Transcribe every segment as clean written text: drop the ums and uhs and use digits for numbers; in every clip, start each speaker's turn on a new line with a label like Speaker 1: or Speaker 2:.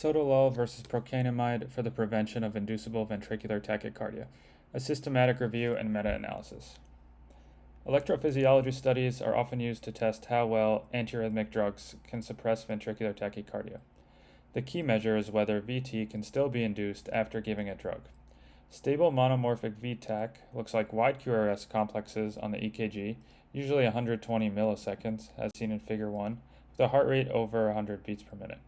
Speaker 1: Sotalol versus Procainamide for the prevention of inducible ventricular tachycardia, a systematic review and meta-analysis. Electrophysiology studies are often used to test how well antiarrhythmic drugs can suppress ventricular tachycardia. The key measure is whether VT can still be induced after giving a drug. Stable monomorphic VTAC looks like wide QRS complexes on the EKG, usually 120 milliseconds, as seen in Figure 1, with a heart rate over 100 beats per minute.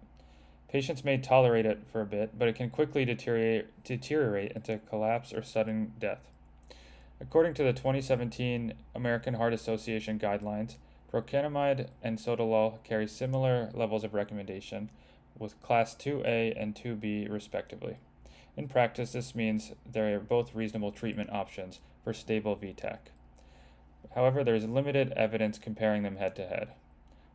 Speaker 1: Patients may tolerate it for a bit, but it can quickly deteriorate into collapse or sudden death. According to the 2017 American Heart Association guidelines, Procainamide and Sotalol carry similar levels of recommendation, with Class 2A and 2B respectively. In practice, this means they are both reasonable treatment options for stable VTAC. However, there is limited evidence comparing them head-to-head.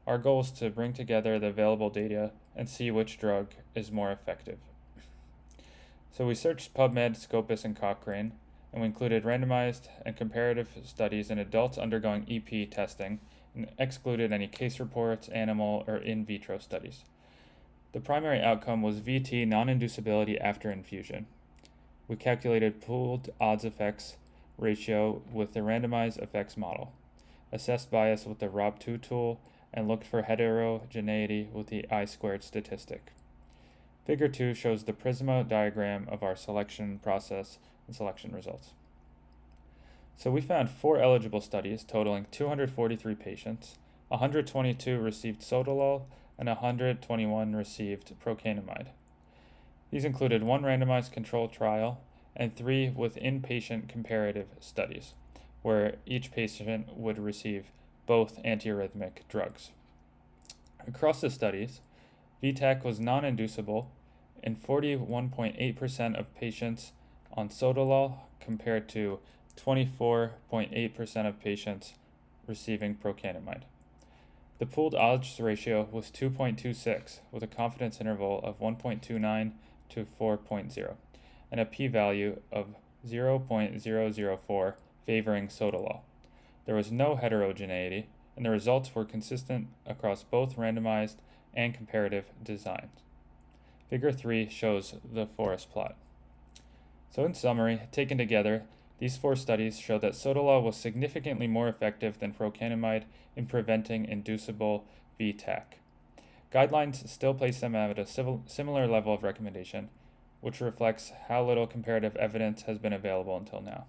Speaker 1: Our goal is to bring together the available data and see which drug is more effective. So we searched PubMed, Scopus, and Cochrane, and we included randomized and comparative studies in adults undergoing EP testing and excluded any case reports, animal, or in vitro studies. The primary outcome was VT non-inducibility after infusion. We calculated pooled odds effects ratio with the randomized effects model, assessed bias with the ROB2 tool, and looked for heterogeneity with the I-squared statistic. Figure 2 shows the Prisma diagram of our selection process and selection results. So we found 4 eligible studies totaling 243 patients, 122 received Sotalol, and 121 received Procainamide. These included 1 randomized controlled trial and 3 with inpatient comparative studies, where each patient would receive both antiarrhythmic drugs. Across the studies, VTAC was non-inducible in 41.8% of patients on Sotalol compared to 24.8% of patients receiving Procainamide. The pooled odds ratio was 2.26 with a confidence interval of 1.29 to 4.0 and a p-value of 0.004 favoring Sotalol. There was no heterogeneity, and the results were consistent across both randomized and comparative designs. Figure 3 shows the forest plot. So in summary, taken together, these 4 studies show that Sotalol was significantly more effective than Procainamide in preventing inducible VTAC. Guidelines still place them at a similar level of recommendation, which reflects how little comparative evidence has been available until now.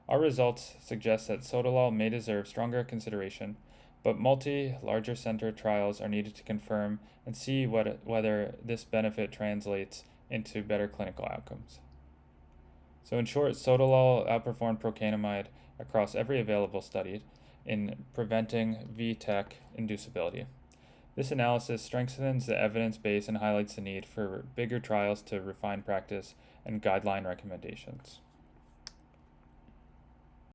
Speaker 1: Our results suggest that Sotalol may deserve stronger consideration, but larger center trials are needed to confirm and see whether this benefit translates into better clinical outcomes. So in short, Sotalol outperformed Procainamide across every available study in preventing VTAC inducibility. This analysis strengthens the evidence base and highlights the need for bigger trials to refine practice and guideline recommendations.